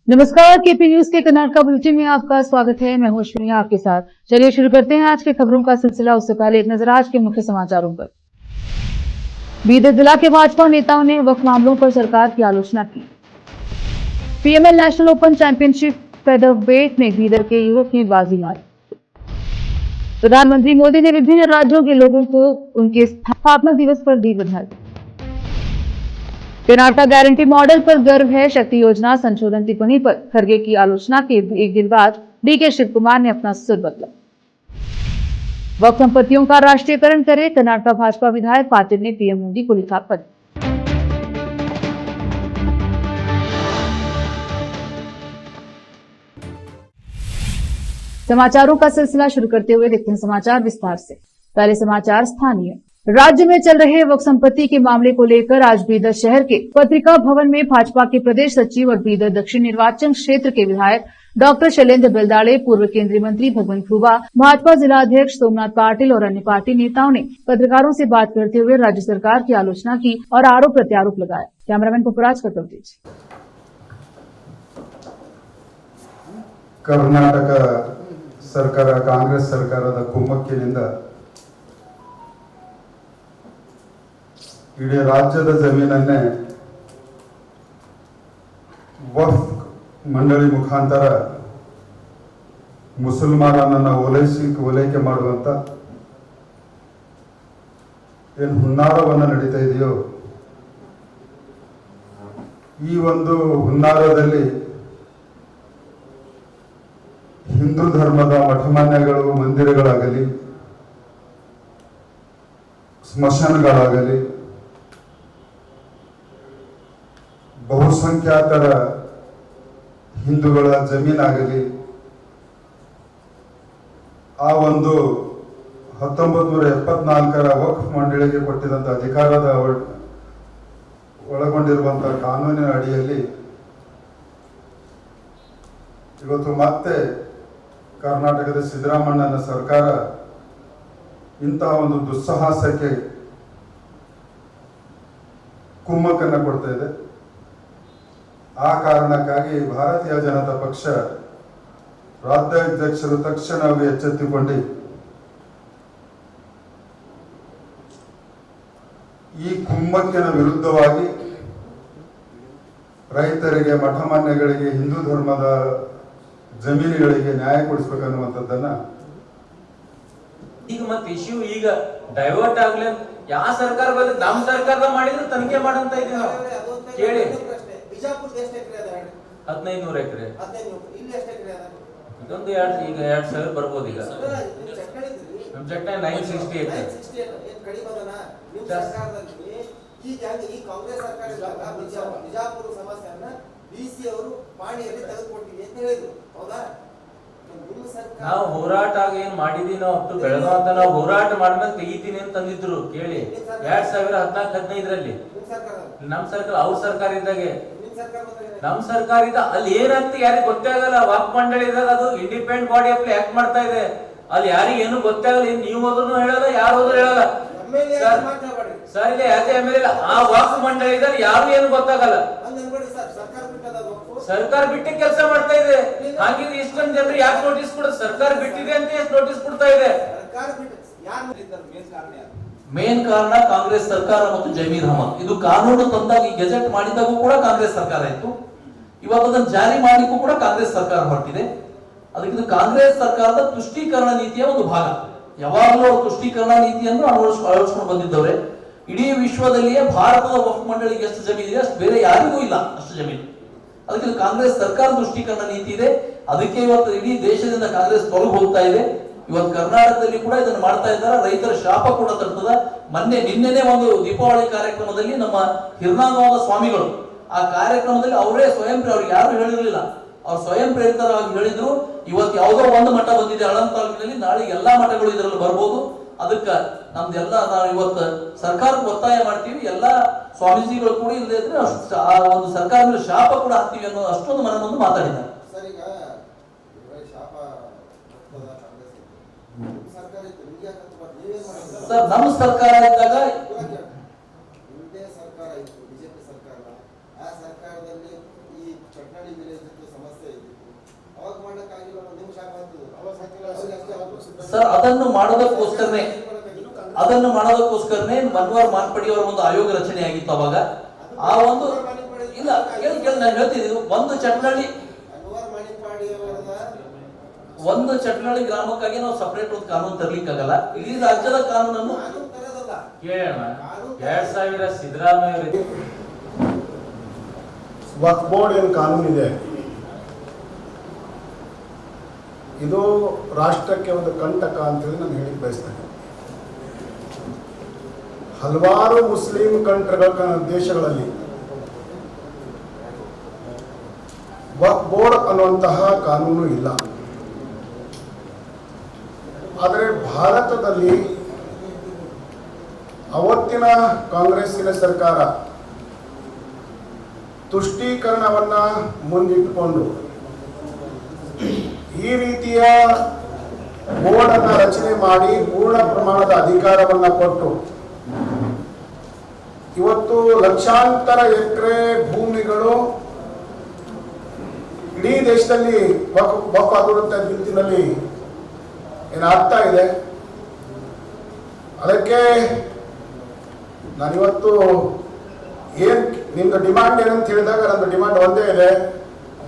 नमस्कार, KP news के Karnataka bulletin में आपका स्वागत है। मैं हूं अश्विनी आपके साथ। चलिए शुरू करते हैं आज के खबरों का सिलसिला। उससे पहले एक नजर आज के मुख्य समाचारों पर। बीदर जिला के भाजपा नेताओं ने वक्फ मामलों पर सरकार की आलोचना की। PML national open championship featherweight में बीदर के युवक ने बाजी मारी। प्रधानमंत्री मोदी ने विभिन्न राज्यों के लोगों को उनके स्थापना दिवस पर दी बधाई। कर्नाटका गारंटी मॉडल पर गर्व है, शक्ति योजना संशोधन टिप्पणी पर खरगे की आलोचना के एक दिन बाद डीके शिव कुमार ने अपना सुर बदला। वक्फ संपत्तियों का राष्ट्रीयकरण करे, कर्नाटका भाजपा विधायक पाटिल ने पीएम मोदी को लिखा पत्र। समाचारों का सिलसिला शुरू करते हुए देखते हैं समाचार विस्तार से। पहले समाचार स्थानीय। राज्य में चल रहे वक्फ संपत्ति के मामले को लेकर आज बीदर शहर के पत्रिका भवन में भाजपा के प्रदेश सचिव और बीदर दक्षिण निर्वाचन क्षेत्र के विधायक डॉक्टर शैलेंद्र बेलदाड़े, पूर्व केंद्रीय मंत्री भगवंत खुबा, भाजपा जिला अध्यक्ष सोमनाथ पाटिल और अन्य पार्टी नेताओं ने पत्रकारों से बात करते हुए राज्य सरकार की आलोचना की और आरोप प्रत्यारोप लगाया। कैमरामैन पुष्पराज का कवरेज। कर्नाटक सरकार कांग्रेस सरकाರದ ಕುಮ್ಮಕ್ಕಿನಿಂದ ಇಡೀ ರಾಜ್ಯದ ಜಮೀನನ್ನೇ ವಕ್ಫ್ ಮಂಡಳಿ ಮುಖಾಂತರ ಮುಸಲ್ಮಾನರನ್ನ ಓಲೈಕೆ ಮಾಡುವಂತ ಏನು ಹುನ್ನಾರವನ್ನು ನಡೀತಾ ಇದೆಯೋ ಈ ಒಂದು ಹುನ್ನಾರದಲ್ಲಿ ಹಿಂದೂ ಧರ್ಮದ ಮಠಮಾನ್ಯಗಳು, ಮಂದಿರಗಳಾಗಲಿ, ಸ್ಮಶಾನಗಳಾಗಲಿ, ಬಹುಸಂಖ್ಯಾತರ ಹಿಂದೂಗಳ ಜಮೀನಾಗಲಿ, ಆ ಒಂದು 1974ರ ವಕ್ಫ್ ಮಂಡಳಿಗೆ ಕೊಟ್ಟಿದಂತ ಅಧಿಕಾರದ ಒಳಗೊಂಡಿರುವಂತಹ ಕಾನೂನಿನ ಅಡಿಯಲ್ಲಿ ಇವತ್ತು ಮತ್ತೆ ಕರ್ನಾಟಕದ ಸಿದ್ದರಾಮಣ್ಣನ ಸರ್ಕಾರ ಇಂತಹ ಒಂದು ದುಸ್ಸಾಹಸಕ್ಕೆ ಕುಮ್ಮಕ್ಕನ್ನು ಕೊಡ್ತಾ ಇದೆ. ಆ ಕಾರಣಕ್ಕಾಗಿ ಭಾರತೀಯ ಜನತಾ ಪಕ್ಷ ರಾಜ್ಯಾಧ್ಯಕ್ಷರು ತಕ್ಷಣವೇ ಎಚ್ಚೆತ್ತುಕೊಂಡು ಈ ಕುಮ್ಮಕ್ಕಿನ ವಿರುದ್ಧವಾಗಿ ರೈತರಿಗೆ, ಮಠಮಾನ್ಯಗಳಿಗೆ, ಹಿಂದೂ ಧರ್ಮದ ಜಮೀನುಗಳಿಗೆ ನ್ಯಾಯ ಕೊಡಿಸಬೇಕನ್ನುವಂಥದ್ದನ್ನ ಈಗ ಮತ್ತೆ ಇಶ್ಯೂ ಈಗ ಡೈವರ್ಟ್ ಆಗ್ಲಿ ಯಾವ ಸರ್ಕಾರ ಬಂದ್ರೆ ನಮ್ಮ ಸರ್ಕಾರದ ಮಾಡಿದ್ರೆ ತನಿಖೆ ಮಾಡಂತ ಇದೀವಿ ನಾವು. ಕೇಳಿ ಬಿಜಾಪುರ ಎಷ್ಟು ಎಕರೆ ಅದ? 1500 ಎಕರೆ. 1500 ಇಲ್ಲಿ ಎಷ್ಟು ಎಕರೆ ಅದ? ಇದೊಂದು ಈಗ 2000 ಬರ್ಬೋದು. ಈಗ ನಮ್ಮ ಚಟ್ಟ 960 ಎಕರೆ. 960 ಏನು ಕಡಿಮೆ ಅದನ? ನಿಮ್ಮ ಸರ್ಕಾರದಲ್ಲಿ ಈ ಕಾಂಗ್ರೆಸ್ ಸರ್ಕಾರ ಇದ್ದಾಗ ಬಿಜಾಪುರ ಸಮಸ್ಯೆಯನ್ನ ಬಿಸಿ ಅವರು ಪಾಣಿಯಲ್ಲಿ ತೆಗೆದುಕೊಟ್ಟಿವಿ ಅಂತ ಹೇಳಿದ್ರು, ಹೌದಾ? ನಾವು ಹೋರಾಟ ಏನ್ ಮಾಡಿದೀವಿ, ನಾವು ಅಷ್ಟು ಬೆಳಗಾವಂತ ನಾವು ಹೋರಾಟ ಮಾಡಿದ್ಮೇಲೆ ತೆಗಿತೀನಿ ಅಂತ ತಂದಿದ್ರು. ಕೇಳಿ 2014-15ರಲ್ಲಿ ನಮ್ ಸರ್ಕಾರ, ಅವ್ರ ಸರ್ಕಾರ ಇದ್ದಾಗೆ ನಮ್ ಸರ್ಕಾರ ಇದ್ದ ಅಲ್ಲಿ ಏನಂತ ಯಾರಿಗೆ ಗೊತ್ತೇ ಆಗಲ್ಲ. ವಕ್ಫ್ ಮಂಡಳಿ ಇದ್ದಾಗ ಅದು ಇಂಡಿಪೆಂಡೆಂಟ್ ಬಾಡಿ ಅಪ್ಲಿ ಆಕ್ಟ್ ಮಾಡ್ತಾ ಇದೆ. ಅಲ್ಲಿ ಯಾರಿಗೆ ಏನು ಗೊತ್ತೇ ಆಗಲ್ಲ. ನೀವು ಹೋದ್ರು ಹೇಳಲ್ಲ, ಯಾರು ಹೋದ್ರು ಹೇಳಲ್ಲ. ಸರ್ ಇಲ್ಲಿ ಯಾಕೆ ಎಮ್ಎಲ್ಎ ಆ ವಕ್ಫ್ ಮಂಡಳಿ ಇದ್ದಾಗ ಯಾರು ಏನು ಗೊತ್ತಾಗಲ್ಲ. ಸರ್ಕಾರ ಬಿಟ್ಟು ಕೆಲಸ ಮಾಡ್ತಾ ಇದೆ. ಹಾಗಿದ್ರೆ ಇಷ್ಟೊಂದು ಜನರು ಯಾಕೆ ನೋಟಿಸ್ ಕೊಡ? ಸರ್ಕಾರ ಬಿಟ್ಟಿದೆ ಅಂತ ಎಷ್ಟು ನೋಟಿಸ್ ಕೊಡ್ತಾ ಇದೆ? ಮೇನ್ ಕಾರಣ ಕಾಂಗ್ರೆಸ್ ಸರ್ಕಾರ ಮತ್ತು ಜಮೀರ್ ಅಹಮದ್. ಇದು ಕಾನೂನು ತಂದಾಗ, ಈ ಗೆಜೆಟ್ ಮಾಡಿದಾಗೂ ಕೂಡ ಕಾಂಗ್ರೆಸ್ ಸರ್ಕಾರ ಇತ್ತು. ಇವಾಗ ಅದನ್ನು ಜಾರಿ ಮಾಡಲಿಕ್ಕೂ ಕೂಡ ಕಾಂಗ್ರೆಸ್ ಸರ್ಕಾರ ಹೊರಟಿದೆ. ಅದಕ್ಕೆ ಇದು ಕಾಂಗ್ರೆಸ್ ಸರ್ಕಾರದ ತುಷ್ಟೀಕರಣ ನೀತಿಯ ಒಂದು ಭಾಗ. ಯಾವಾಗಲೂ ಅವರು ತುಷ್ಟೀಕರಣ ನೀತಿಯನ್ನು ಅಳವಡಿಸ್ಕೊಂಡು ಬಂದಿದ್ದವ್ರೆ. ಇಡೀ ವಿಶ್ವದಲ್ಲಿಯೇ ಭಾರತದ ವಕ್ಫ್ ಮಂಡಳಿಗೆ ಎಷ್ಟು ಜಮೀನಿದೆ ಅಷ್ಟು ಬೇರೆ ಯಾರಿಗೂ ಇಲ್ಲ, ಅಷ್ಟು ಜಮೀನು. ಅದಕ್ಕೆ ಇದು ಕಾಂಗ್ರೆಸ್ ಸರ್ಕಾರ ತುಷ್ಟೀಕರಣ ನೀತಿ ಇದೆ. ಅದಕ್ಕೆ ಇವತ್ತು ಇಡೀ ದೇಶದಿಂದ ಕಾಂಗ್ರೆಸ್ ತೊಲಗಿ ಹೋಗ್ತಾ ಇದೆ. ಇವತ್ತು ಕರ್ನಾಟಕದಲ್ಲಿ ಕೂಡ ಇದನ್ನು ಮಾಡ್ತಾ ಇದ್ದಾರೆ. ರೈತರ ಶಾಪ ಕೂಡ ತರ್ತದ. ನಿನ್ನೆನೆ ಒಂದು ದೀಪಾವಳಿ ಕಾರ್ಯಕ್ರಮದಲ್ಲಿ ನಮ್ಮ ಹಿರ್ನಾಗಾಂವದ ಸ್ವಾಮಿಗಳು ಆ ಕಾರ್ಯಕ್ರಮದಲ್ಲಿ ಅವರೇ ಸ್ವಯಂ, ಅವ್ರಿಗೆ ಯಾರು ಹೇಳಿರಲಿಲ್ಲ, ಅವ್ರು ಸ್ವಯಂ ಪ್ರೇರಿತರಾಗಿ ಹೇಳಿದ್ರು. ಇವತ್ತು ಯಾವುದೋ ಒಂದು ಮಠ ಬಂದಿದೆ ಅಳಂದ ತಾಲೂಕಿನಲ್ಲಿ, ನಾಳೆ ಎಲ್ಲಾ ಮಠಗಳು ಇದರಲ್ಲಿ ಬರ್ಬೋದು. ಅದಕ್ಕೆ ನಮ್ದೆಲ್ಲ ನಾವು ಇವತ್ತು ಸರ್ಕಾರಕ್ಕೆ ಒತ್ತಾಯ ಮಾಡ್ತೀವಿ. ಎಲ್ಲಾ ಸ್ವಾಮೀಜಿಗಳು ಕೂಡ ಇಲ್ಲದೆ ಇದ್ರೆ ಆ ಒಂದು ಸರ್ಕಾರದ ಶಾಪ ಕೂಡ ಹಾಕ್ತೀವಿ ಅನ್ನೋ ಅಷ್ಟೊಂದು ಮನನೊಂದು ಮಾತಾಡಿದ್ದಾರೆ. ಸರ್ ನಮ್ಮ ಸರ್ಕಾರ ಇದ್ದಾಗ ಸರ್ಕಾರ ಇತ್ತು, ಬಿಜೆಪಿ ಸರ್ಕಾರ, ಆ ಸರ್ಕಾರದಲ್ಲಿ ಈ ಚಟ್ನಾಡಿ ವಿಲೇಜ್ ಸಮಸ್ಯೆ ಇದ್ದಿತ್ತು, ಅವಾಗ ಮಾಡಕ್ಕಾಗಿಲ್ಲ, ಒಂದು ನಿಮಿಷ ಆಗ್ಬಾರ್ದು. ಸರ್ ಅದನ್ನು ಮಾಡೋದಕ್ಕೋಸ್ಕರನೇ ಮನ್ವಾರ್ ಮಾನ್ಪಡಿ ಅವರ ಒಂದು ಆಯೋಗ ರಚನೆ ಆಗಿತ್ತು. ಅವಾಗ ಆ ಒಂದು ಇಲ್ಲ ನಾನು ಹೇಳ್ತೀನಿ, ಒಂದು ಚಟ್ನಾಡಿ ಗ್ರಾಮಕ್ಕಾಗಿ ನಾವು ಸಪರೇಟ್ ಒಂದು ಕಾನೂನು ತರ್ಲಿಕ್ಕಾಗಲ್ಲ. ಇಡೀ ರಾಜ್ಯದ ಕಾನೂನನ್ನು ಕೇಳೋಣ. 2000 ಸಿದ್ದರಾಮಯ್ಯ ವಕ್ಫ್ ಬೋರ್ಡ್ ಏನು ಕಾನೂನಿದೆ, ಇದು ರಾಷ್ಟ್ರಕ್ಕೆ ಒಂದು ಕಂಟಕ ಅಂತೇಳಿ ನಾನು ಹೇಳಿ ಬಯಸ್ತೇನೆ. ಹಲವಾರು ಮುಸ್ಲಿಂ ದೇಶಗಳಲ್ಲಿ ವಕ್ಫ್ ಬೋರ್ಡ್ ಅನ್ನುವಂತಹ ಕಾನೂನು ಇಲ್ಲ. ಆದರೆ ಭಾರತದಲ್ಲಿ ಅವತ್ತಿನ ಕಾಂಗ್ರೆಸ್ಸಿನ ಸರ್ಕಾರ ತುಷ್ಟೀಕರಣವನ್ನ ಮುಂದಿಟ್ಟುಕೊಂಡು ಈ ರೀತಿಯ ಬೋರ್ಡ್ ಅನ್ನು ರಚನೆ ಮಾಡಿ ಪೂರ್ಣ ಪ್ರಮಾಣದ ಅಧಿಕಾರವನ್ನ ಕೊಟ್ಟು ಇವತ್ತು ಲಕ್ಷಾಂತರ ಎಕರೆ ಭೂಮಿಗಳು ಇಡೀ ದೇಶದಲ್ಲಿ ವಕ್ಫ್ ಆಗಿರುವಂತಹ ನಿಟ್ಟಿನಲ್ಲಿ ಏನಾಗ್ತಾ ಇದೆ. ಅದಕ್ಕೆ ನಾನಿವತ್ತು ಏನ್ ನಿಮ್ದು ಡಿಮಾಂಡ್ ಏನಂತ ಹೇಳಿದಾಗ ನನ್ನ ಡಿಮಾಂಡ್ ಒಂದೇ ಇದೆ,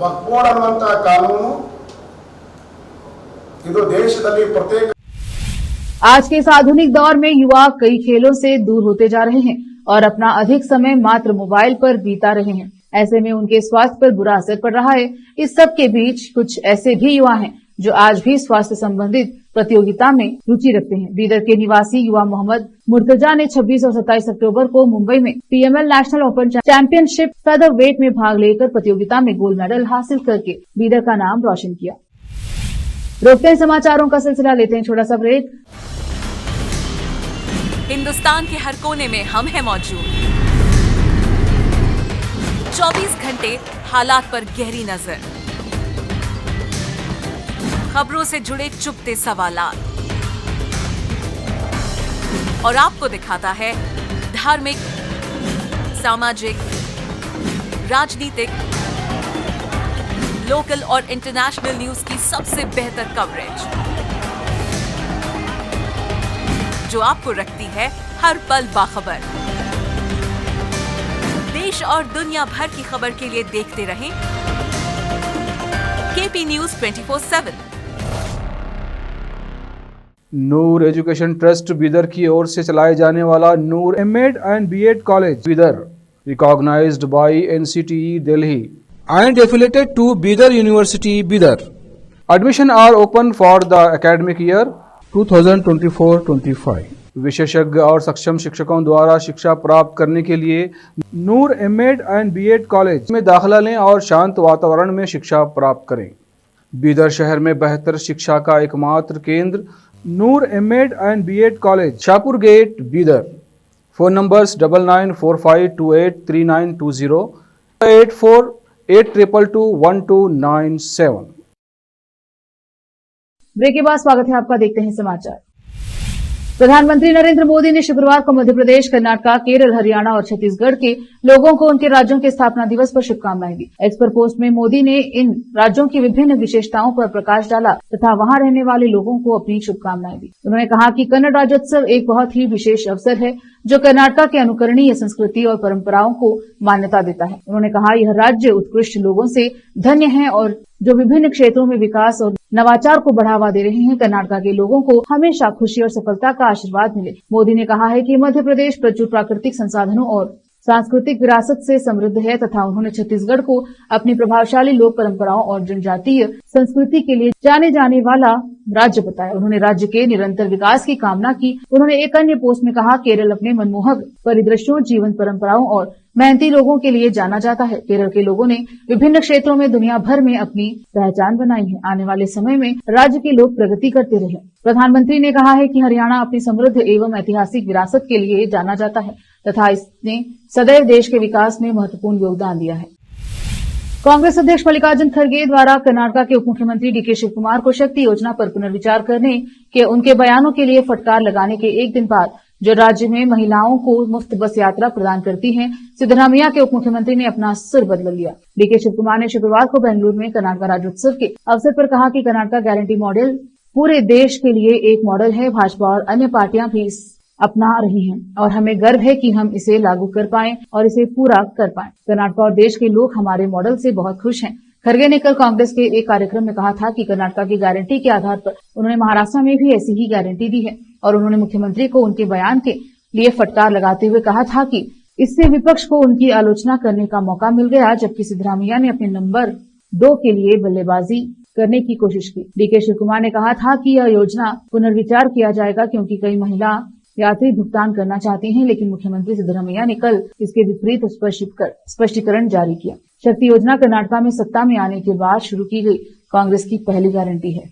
ವಕ್ಫ್ ಬೋರ್ಡ್ ಅನ್ನುವಂತಹ ಕಾನೂನು ಇದು ದೇಶದಲ್ಲಿ ಪ್ರತ್ಯೇಕ। आज के इस आधुनिक दौर में युवा कई खेलों से दूर होते जा रहे हैं और अपना अधिक समय मात्र मोबाइल पर बीता रहे हैं। ऐसे में उनके स्वास्थ्य पर बुरा असर पड़ रहा है। इस सब के बीच कुछ ऐसे भी युवा हैं जो आज भी स्वास्थ्य संबंधित प्रतियोगिता में रुचि रखते हैं। बीदर के निवासी युवा मोहम्मद मुर्तजा ने 26 और 27 अक्टूबर को मुंबई में PML national open championship feather wait में भाग लेकर प्रतियोगिता में गोल्ड मेडल हासिल करके बीदर का नाम रोशन किया। रोकते हैं समाचारों का सिलसिला, लेते हैं छोटा सा ब्रेक। हिंदुस्तान के हर कोने में हम हैं मौजूद, 24 घंटे हालात पर गहरी नजर, खबरों से जुड़े चुपते सवालात और आपको दिखाता है धार्मिक, सामाजिक, राजनीतिक, लोकल और इंटरनेशनल न्यूज की सबसे बेहतर कवरेज जो आपको रखती है हर पल बाखबर। देश और दुनिया भर की खबर के लिए देखते रहें KP News 24/7। Noor education trust Bidar की ओर से चलाए जाने वाला नूर M.Ed and B.Ed college Bidar, recognized by NCTE Delhi and affiliated to Bidar University, Bidar. Admission are open for the academic year 2024-25. विशेषज्ञ और सक्षम शिक्षकों द्वारा शिक्षा प्राप्त करने के लिए नूर M.Ed and B.Ed कॉलेज में दाखिला लें और शांत वातावरण में शिक्षा प्राप्त करें। बीदर शहर में बेहतर शिक्षा का एकमात्र केंद्र Noor M.Ed and B.Ed college, Shahpur gate, Bidar. Phone numbers 9945283920, 8482221297। Break के बाद स्वागत है आपका, देखते हैं समाचार। प्रधानमंत्री नरेंद्र मोदी ने शुक्रवार को मध्य प्रदेश, कर्नाटक, केरल, हरियाणा और छत्तीसगढ़ के लोगों को उनके राज्यों के स्थापना दिवस पर शुभकामनाएं दी। एक्स पर पोस्ट में मोदी ने इन राज्यों की विभिन्न विशेषताओं पर प्रकाश डाला तथा वहां रहने वाले लोगों को अपनी शुभकामनाएं दी। उन्होंने कहा कि कन्नड़ राज्योत्सव एक बहुत ही विशेष अवसर है जो कर्नाटक के अनुकरणीय संस्कृति और परंपराओं को मान्यता देता है। उन्होंने कहा यह राज्य उत्कृष्ट लोगों से धन्य है और जो विभिन्न क्षेत्रों में विकास और नवाचार को बढ़ावा दे रहे हैं। कर्नाटक के लोगों को हमेशा खुशी और सफलता का आशीर्वाद मिले। मोदी ने कहा है कि मध्य प्रदेश प्रचुर प्राकृतिक संसाधनों और सांस्कृतिक विरासत से समृद्ध है तथा उन्होंने छत्तीसगढ़ को अपनी प्रभावशाली लोक परंपराओं और जनजातीय संस्कृति के लिए जाने जाने वाला राज्य बताया। उन्होंने राज्य के निरंतर विकास की कामना की। उन्होंने एक अन्य पोस्ट में कहा, केरल अपने मनमोहक परिदृश्यों, जीवन परंपराओं और मेहनती लोगों के लिए जाना जाता है। केरल के लोगों ने विभिन्न क्षेत्रों में दुनिया भर में अपनी पहचान बनाई है। आने वाले समय में राज्य के लोग प्रगति करते रहे। प्रधानमंत्री ने कहा है कि हरियाणा अपनी समृद्ध एवं ऐतिहासिक विरासत के लिए जाना जाता है तथा इसने सदैव देश के विकास में महत्वपूर्ण योगदान दिया है। कांग्रेस अध्यक्ष मल्लिकार्जुन खड़गे द्वारा कर्नाटक के उप मुख्यमंत्री डीके शिव कुमार को शक्ति योजना पर पुनर्विचार करने के उनके बयानों के लिए फटकार लगाने के एक दिन बाद जो राज्य में महिलाओं को मुफ्त बस यात्रा प्रदान करती हैं। सिद्धरामैया के उप मुख्यमंत्री ने अपना सुर बदल लिया। डीके शिव कुमार ने शुक्रवार को बेंगलुरु में कर्नाटक राज्योत्सव के अवसर पर कहा कि कर्नाटक गारंटी मॉडल पूरे देश के लिए एक मॉडल है। भाजपा और अन्य पार्टियां भी अपना रही हैं और हमें गर्व है कि हम इसे लागू कर पाए और इसे पूरा कर पाए। कर्नाटक और देश के लोग हमारे मॉडल से बहुत खुश हैं। खरगे ने कल कांग्रेस के एक कार्यक्रम में कहा था कि कर्नाटक की गारंटी के आधार पर उन्होंने महाराष्ट्र में भी ऐसी ही गारंटी दी है और उन्होंने मुख्यमंत्री को उनके बयान के लिए फटकार लगाते हुए कहा था कि इससे विपक्ष को उनकी आलोचना करने का मौका मिल गया, जबकि सिद्धरामैया ने अपने नंबर 2 के लिए बल्लेबाजी करने की कोशिश की। डीके शिव कुमार ने कहा था कि यह योजना पुनर्विचार किया जाएगा क्योंकि कई महिला यात्री भुगतान करना चाहती हैं, लेकिन मुख्यमंत्री सिद्धरामैया ने कल इसके विपरीत स्पष्टीकरण जारी किया। शक्ति योजना कर्नाटक में सत्ता में आने के बाद शुरू की गई कांग्रेस की पहली गारंटी है।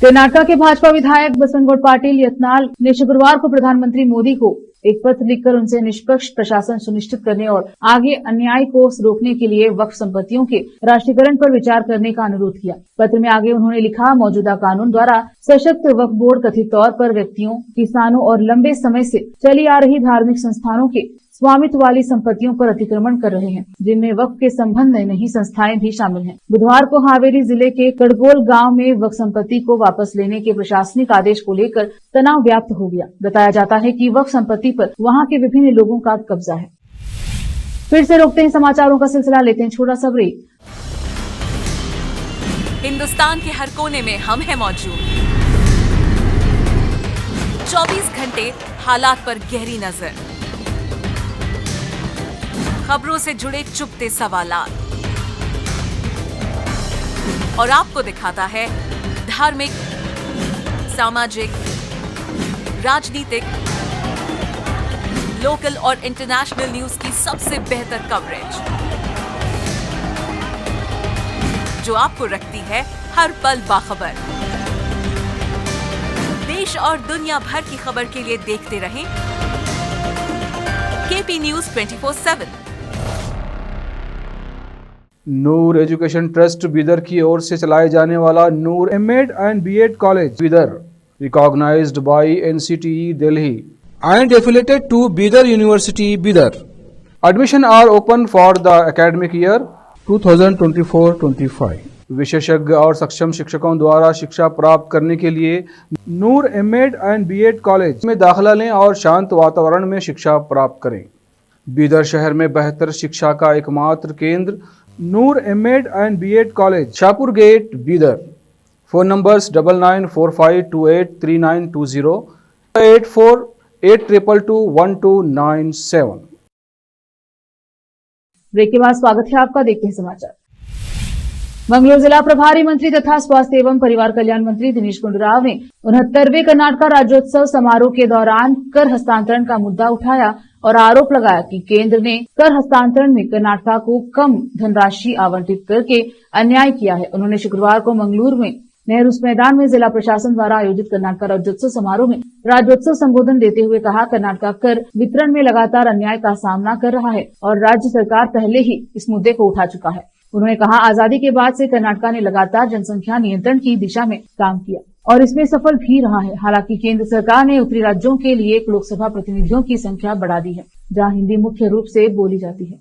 कर्नाटक के भाजपा विधायक बसवनगौड़ पाटिल यत्नाल ने शुक्रवार को प्रधानमंत्री मोदी को एक पत्र लिखकर उनसे निष्पक्ष प्रशासन सुनिश्चित करने और आगे अन्याय को रोकने के लिए वक्फ संपत्तियों के राष्ट्रीयकरण पर विचार करने का अनुरोध किया। पत्र में आगे उन्होंने लिखा, मौजूदा कानून द्वारा सशक्त वक्फ बोर्ड कथित तौर पर व्यक्तियों, किसानों और लंबे समय से चली आ रही धार्मिक संस्थानों के स्वामित्व वाली संपत्तियों पर अतिक्रमण कर रहे हैं, जिनमें वक्फ के संबंध में नहीं संस्थाएं भी शामिल हैं। बुधवार को हावेरी जिले के कड़गोल गांव में वक्फ संपत्ति को वापस लेने के प्रशासनिक आदेश को लेकर तनाव व्याप्त हो गया। बताया जाता है कि वक्फ संपत्ति पर वहां के विभिन्न लोगों का कब्जा है। फिर से रोकते हैं समाचारों का सिलसिला, लेते हैं छोटा सा ब्रेक। हिंदुस्तान के हर कोने में हम हैं मौजूद। 24 घंटे हालात पर गहरी नजर, खबरों से जुड़े चुपते सवालात और आपको दिखाता है धार्मिक, सामाजिक, राजनीतिक, लोकल और इंटरनेशनल न्यूज की सबसे बेहतर कवरेज, जो आपको रखती है हर पल बाखबर। देश और दुनिया भर की खबर के लिए देखते रहें KP news 24/7। Noor education trust Bidar की ओर से चलाए जाने वाला Noor MEd and BEd college Bidar, recognised by NCTE Delhi and affiliated to Bidar University, Bidar. Admission are open for the academic year 2024-25. विशेषज्ञ और सक्षम शिक्षकों द्वारा शिक्षा प्राप्त करने के लिए नूर एमएड एंड बीएड कॉलेज में दाखिला लें और शांत वातावरण में शिक्षा प्राप्त करें। बीदर शहर में बेहतर शिक्षा का एकमात्र केंद्र Noor MEd and BEd college, Shahpur gate, Bidar. Phone numbers 9945283920, 8482221297। Break के बाद स्वागत है आपका, देखते हैं समाचार। मंगलूर जिला प्रभारी मंत्री तथा स्वास्थ्य एवं परिवार कल्याण मंत्री दिनेश गुंडूराव ने 69वें कर्नाटक राज्योत्सव समारोह के दौरान कर हस्तांतरण का मुद्दा उठाया और आरोप लगाया कि केंद्र ने कर हस्तांतरण में कर्नाटक को कम धनराशि आवंटित करके अन्याय किया है। उन्होंने शुक्रवार को मंगलूर में नेहरू मैदान में जिला प्रशासन द्वारा आयोजित कर्नाटक राज्योत्सव समारोह में राज्योत्सव संबोधन देते हुए कहा, कर्नाटक कर वितरण में लगातार अन्याय का सामना कर रहा है और राज्य सरकार पहले ही इस मुद्दे को उठा चुका है। उन्होंने कहा, आजादी के बाद से कर्नाटक ने लगातार जनसंख्या नियंत्रण की दिशा में काम किया और इसमें सफल भी रहा है। हालांकि केंद्र सरकार ने उत्तरी राज्यों के लिए लोकसभा प्रतिनिधियों की संख्या बढ़ा दी है, जहां हिंदी मुख्य रूप से बोली जाती है।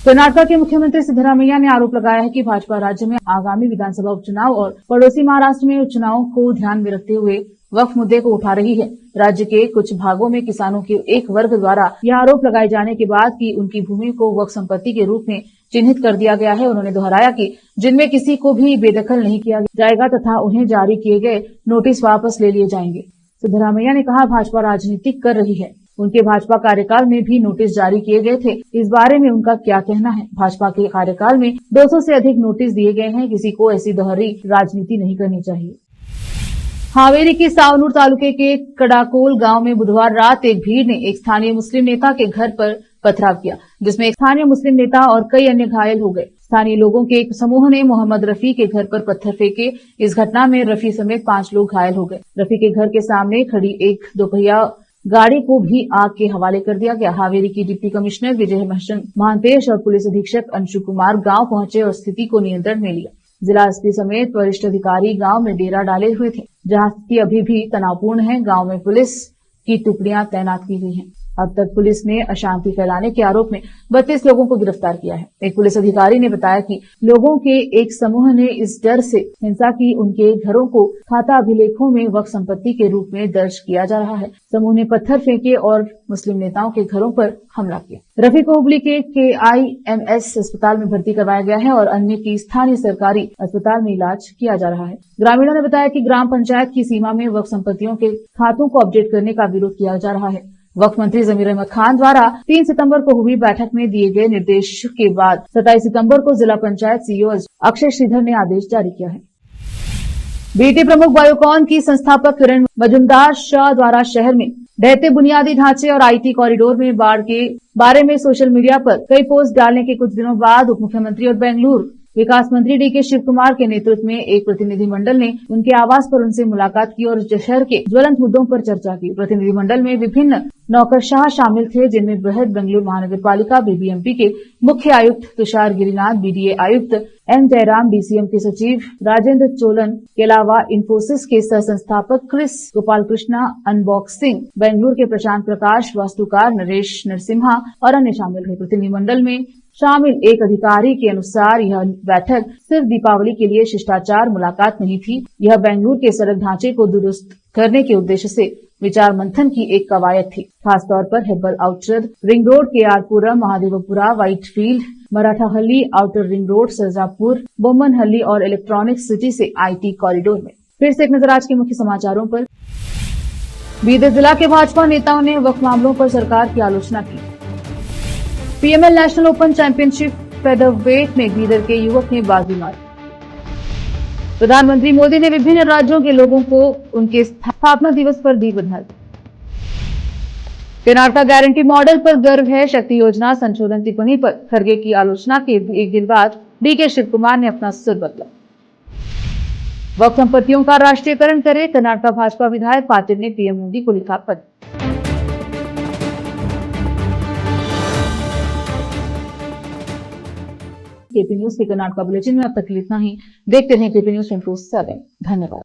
कर्नाटक के मुख्यमंत्री सिद्धरामैया ने आरोप लगाया है कि भाजपा राज्य में आगामी विधानसभा उपचुनाव और पड़ोसी महाराष्ट्र में उपचुनावों को ध्यान में रखते हुए वक्फ मुद्दे को उठा रही है। राज्य के कुछ भागों में किसानों के एक वर्ग द्वारा यह आरोप लगाए जाने के बाद कि उनकी भूमि को वक्फ संपत्ति के रूप में चिन्हित कर दिया गया है। उन्होंने दोहराया कि जिनमें किसी को भी बेदखल नहीं किया जाएगा तथा उन्हें जारी किए गए नोटिस वापस ले लिए जाएंगे। सिद्धरामैया ने कहा, भाजपा राजनीति कर रही है। उनके भाजपा कार्यकाल में भी नोटिस जारी किए गए थे। इस बारे में उनका क्या कहना है? भाजपा के कार्यकाल में 200 से अधिक नोटिस दिए गए हैं। किसी को ऐसी दोहरी राजनीति नहीं करनी चाहिए। हावेरी के सावनूर तालुके के कड़ाकोल गांव में बुधवार रात एक भीड़ ने एक स्थानीय मुस्लिम नेता के घर पर पथराव किया, जिसमें एक स्थानीय मुस्लिम नेता और कई अन्य घायल हो गए। स्थानीय लोगों के एक समूह ने मोहम्मद रफी के घर पर पत्थर फेंके। इस घटना में रफी समेत 5 लोग घायल हो गए। रफी के घर के सामने खड़ी एक दोपहिया गाड़ी को भी आग के हवाले कर दिया गया। हावेरी की डिप्टी कमिश्नर विजय महांतेश और पुलिस अधीक्षक अंशु कुमार गांव पहुंचे और स्थिति को नियंत्रण में लिया। जिला एसपी समेत वरिष्ठ अधिकारी गांव में डेरा डाले हुए थे, जहां स्थिति अभी भी तनावपूर्ण है। गांव में पुलिस की टुकड़ियां तैनात की हुई हैं। अब तक पुलिस ने अशांति फैलाने के आरोप में 32 लोगों को गिरफ्तार किया है। एक पुलिस अधिकारी ने बताया कि लोगों के एक समूह ने इस डर से हिंसा की उनके घरों को खाता अभिलेखों में वक्फ संपत्ति के रूप में दर्ज किया जा रहा है। समूह ने पत्थर फेंके और मुस्लिम नेताओं के घरों पर हमला किया। रफी को हुबली के KIMS अस्पताल में भर्ती करवाया गया है और अन्य की स्थानीय सरकारी अस्पताल में इलाज किया जा रहा है। ग्रामीणों ने बताया कि ग्राम पंचायत की सीमा में वक्फ संपत्तियों के खातों को अपडेट करने का विरोध किया जा रहा है। वक्फ मंत्री जमीर अहमद खान द्वारा 3 सितंबर को हुई बैठक में दिए गए निर्देश के बाद 27 सितंबर को जिला पंचायत CEO अक्षय श्रीधर ने आदेश जारी किया है। बीटी प्रमुख बायोकॉन की संस्थापक किरण मजुमदार शाह द्वारा शहर में ढहते बुनियादी ढांचे और IT कॉरिडोर में बाढ़ के बारे में सोशल मीडिया पर कई पोस्ट डालने के कुछ दिनों बाद उप मुख्यमंत्री और बेंगलुरु विकास मंत्री DK शिव कुमार के नेतृत्व में एक प्रतिनिधिमंडल ने उनके आवास पर उनसे मुलाकात की और शहर के ज्वलंत मुद्दों पर चर्चा की। प्रतिनिधिमंडल में विभिन्न नौकरशाह शामिल थे, जिनमें बृहद बेंगलुरु महानगरपालिका BBMP के मुख्य आयुक्त तुषार गिरिनाथ, BDA आयुक्त M जयराम, DCM के सचिव राजेंद्र चोलन के अलावा इन्फोसिस के सह संस्थापक क्रिस गोपाल कृष्णा, अनबॉक्सिंग बेंगलुरु के प्रशांत प्रकाश, वास्तुकार नरेश नरसिम्हा और अन्य शामिल हुए। प्रतिनिधिमंडल में शामिल एक अधिकारी के अनुसार यह बैठक सिर्फ दीपावली के लिए शिष्टाचार मुलाकात नहीं थी। यह बेंगलुरु के सड़क ढांचे को दुरुस्त करने के उद्देश्य से विचार मंथन की एक कवायद थी। खासतौर पर हेब्बल आउटर रिंग रोड, KR-पुरम, Mahadevapura, Whitefield, Marathahalli, outer ring road, Sarjapur, Bommanahalli और इलेक्ट्रॉनिक सिटी से IT कॉरिडोर में। फिर से एक नजर आज के मुख्य समाचारों पर। बीदर जिला के भाजपा नेताओं ने वक्फ मामलों पर सरकार की आलोचना की। PML national open championship featherweight में बीदर के युवक ने बाजी मारी। प्रधानमंत्री मोदी ने विभिन्न राज्यों के लोगों को उनके स्थापना दिवस पर दी बधाई। कर्नाटक गारंटी मॉडल पर गर्व है, शक्ति योजना संशोधन टिप्पणी पर खरगे की आलोचना के एक दिन बाद DK शिव कुमार ने अपना सुर बदला। वक्फ संपत्तियों का राष्ट्रीयकरण करे, कर्नाटक भाजपा विधायक पाटिल ने PM मोदी को लिखा पत्र। KP न्यूज के कर्नाटक बुलेटिन में अब तक इतना ही। देखते रहें KP न्यूज 24/7। धन्यवाद।